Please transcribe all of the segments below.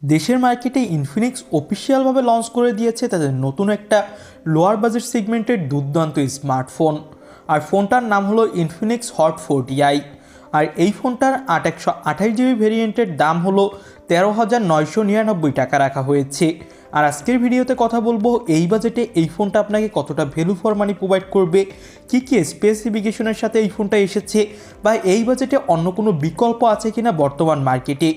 দেশের মার্কেটে Infinix অফিসিয়ালভাবে launch করে দিয়েছে তাদের নতুন একটা লোয়ার বাজেট সেগমেন্টের দুর্দান্ত স্মার্টফোন। আর ফোনটার নাম হলো ইনফিনিক্স হট 40i। আর এই ফোনটার 128GB ভেরিয়েন্টের দাম হলো 13,999 টাকা রাখা হয়েছে। আর আজকের ভিডিওতে কথা বলবো এই বাজেটে এই ফোনটা আপনাকে কতটা ভ্যালু ফর মানি প্রোভাইড করবে, কী কী স্পেসিফিকেশনের সাথে এই ফোনটা এসেছে, বা এই বাজেটে অন্য কোনো বিকল্প আছে কিনা বর্তমান মার্কেটে।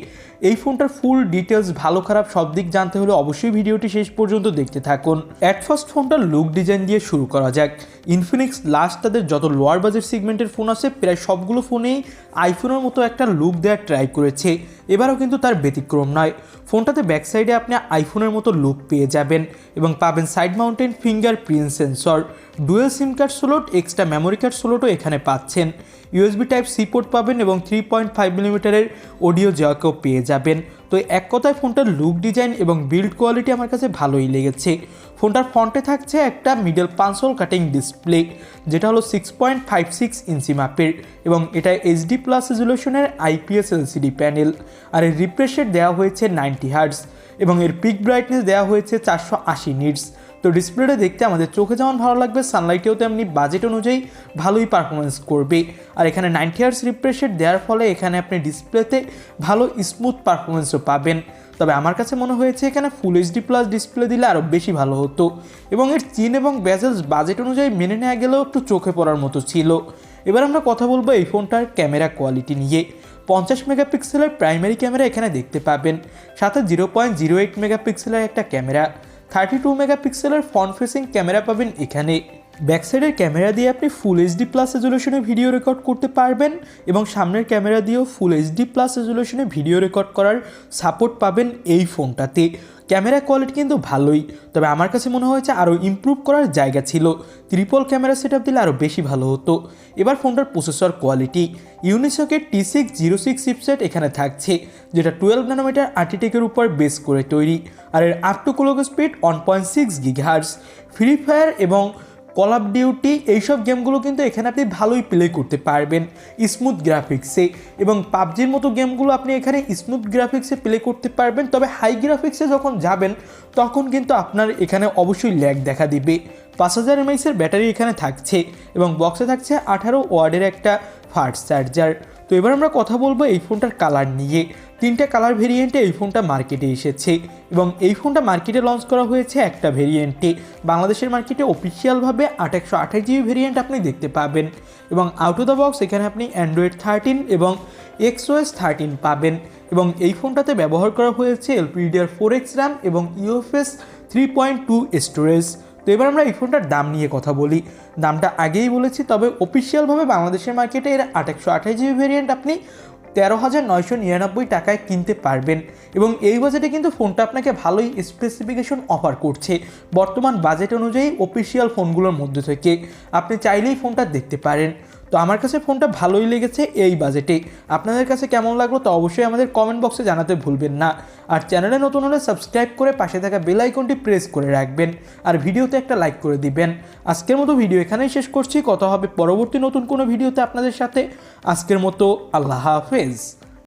এই ফোনটার ফুল ডিটেলস ভালো খারাপ সব দিক জানতে হলে অবশ্যই ভিডিওটি শেষ পর্যন্ত দেখতে থাকুন। অ্যাট ফার্স্ট ফোনটার লুক ডিজাইন দিয়ে শুরু করা যাক। ইনফিনিক্স লাস্ট তাদের যত লোয়ার বাজেট সেগমেন্টের ফোন আছে প্রায় সবগুলো ফোনেই আইফোনের মতো একটা লুক দেওয়ার ট্রাই করেছে, এবারও কিন্তু তার ব্যতিক্রম নয়। ফোনটাতে ব্যাক সাইডে আপনি আইফোনের মতো লুক পেয়ে যাবেন এবং পাবেন side mounted fingerprint sensor, dual SIM card slot, extra memory card স্লটও এখানে পাচ্ছেন। USB টাইপ সি পোর্ট পাবেন এবং 3.5mm অডিও জ্যাকও পেয়ে যাবেন। তো এক কথায় ফোনটার লুক ডিজাইন এবং বিল্ড কোয়ালিটি আমার কাছে ভালোই লেগেছে। ফোনটার ফ্রন্টে থাকছে একটা মিডল পাঞ্চল কাটিং ডিসপ্লে, যেটা হলো 6.56 ইঞ্চি মাপের এবং এটা HD+ রেজুলেশনের IPS LCD প্যানেল। আর এর রিফ্রেশ রেট দেওয়া হয়েছে 90 Hz এবং এর পিক ব্রাইটনেস দেওয়া হয়েছে 480 নিটস। তো ডিসপ্লেটা দেখতে আমাদের চোখে যেমন ভালো লাগবে, সানলাইটেও তেমনি বাজেট অনুযায়ী ভালোই পারফরমেন্স করবে। আর এখানে 90 Hz রিফ্রেশ রেট দেওয়ার ফলে এখানে আপনি ডিসপ্লেতে ভালো স্মুথ পারফরমেন্সও পাবেন। তবে আমার কাছে মনে হয়েছে এখানে ফুল HD+ ডিসপ্লে দিলে আরও বেশি ভালো হতো এবং এর চিন এবং বেজেলস বাজেট অনুযায়ী মেনে নেওয়া গেলেও একটু চোখে পড়ার মতো ছিল। এবার আমরা কথা বলবো এই ফোনটার ক্যামেরা কোয়ালিটি নিয়ে। 50 মেগাপিক্সেলের প্রাইমারি ক্যামেরা এখানে দেখতে পাবেন, সাথে 0.08 মেগাপিক্সেলের একটা ক্যামেরা, 32 মেগাপিক্সেলের ফ্রন্ট ফেসিং ক্যামেরা পাবেন এখানে। ব্যাক সাইডের ক্যামেরা দিয়ে আপনি ফুল HD+ রেজুলেশনে ভিডিও রেকর্ড করতে পারবেন এবং সামনের ক্যামেরা দিয়েও ফুল HD+ রেজুলেশনে ভিডিও রেকর্ড করার সাপোর্ট পাবেন এই ফোনটাতে। ক্যামেরা কোয়ালিটি কিন্তু ভালোই, তবে আমার কাছে মনে হয়েছে আরও ইমপ্রুভ করার জায়গা ছিল, ট্রিপল ক্যামেরা সেটআপ দিলে আরও বেশি ভালো হতো। এবার ফোনটার প্রসেসর কোয়ালিটি, ইউনিসকের T606 চিপসেট এখানে থাকছে, যেটা 12nm আর্কিটেক্টের উপর বেস করে তৈরি। আর এর up to clock speed 1.6 GHz। Free fire এবং কল অফ ডিউটি এইসব গেমগুলো কিন্তু এখানে আপনি ভালোই প্লে করতে পারবেন স্মুথ গ্রাফিক্সে, এবং পাবজির মতো গেমগুলো আপনি এখানে স্মুথ গ্রাফিক্সে প্লে করতে পারবেন। তবে হাই গ্রাফিক্সে যখন যাবেন তখন কিন্তু আপনার এখানে অবশ্যই ল্যাগ দেখা দিবে। 5000 mAh ব্যাটারি এখানে থাকছে এবং বক্সে থাকছে 18 ওয়াটের একটা ফাস্ট চার্জার। তো এবার আমরা কথা বলবো এই ফোনটার কালার নিয়ে। 3টে কালার ভেরিয়েন্টে এই ফোনটা মার্কেটে এসেছে এবং এই ফোনটা মার্কেটে লঞ্চ করা হয়েছে একটা ভেরিয়েন্টে। বাংলাদেশের মার্কেটে অফিসিয়ালভাবে 128GB ভেরিয়েন্ট আপনি দেখতে পাবেন এবং আউট অফ দ্য বক্স এখানে আপনি অ্যান্ড্রয়েড 13 এবং XOS 13 পাবেন। এবং এই ফোনটাতে ব্যবহার করা হয়েছে LPDDR4X RAM এবং UFS 3.2 স্টোরেজ। তো এবার আমরা এই ফোনটার দাম নিয়ে কথা বলি। দামটা আগেই বলেছি, তবে অফিসিয়ালভাবে বাংলাদেশের মার্কেটে এর 128GB ভেরিয়েন্ট আপনি 13,999 টাকায় কিনতে পারবেন এবং এই বাজেটে কিন্তু ফোনটা আপনাকে ভালোই স্পেসিফিকেশন অফার করছে বর্তমান বাজেট অনুযায়ী অফিসিয়াল ফোনগুলোর মধ্যে থেকে। আপনি চাইলেই ফোনটা দেখতে পারেন। তো আমার কাছে ফোনটা ভালোই লেগেছে এই বাজেটে। আপনাদের কাছে কেমন লাগলো তা অবশ্যই আমাদের কমেন্ট বক্সে জানাতে ভুলবেন না। আর চ্যানেলে নতুন হলে সাবস্ক্রাইব করে পাশে থাকা বেল আইকনটি প্রেস করে রাখবেন আর ভিডিওতে একটা লাইক করে দিবেন। আজকের মতো ভিডিও এখানেই শেষ করছি, কথা হবে পরবর্তী নতুন কোনো ভিডিওতে আপনাদের সাথে। আজকের মতো আল্লাহ হাফেজ।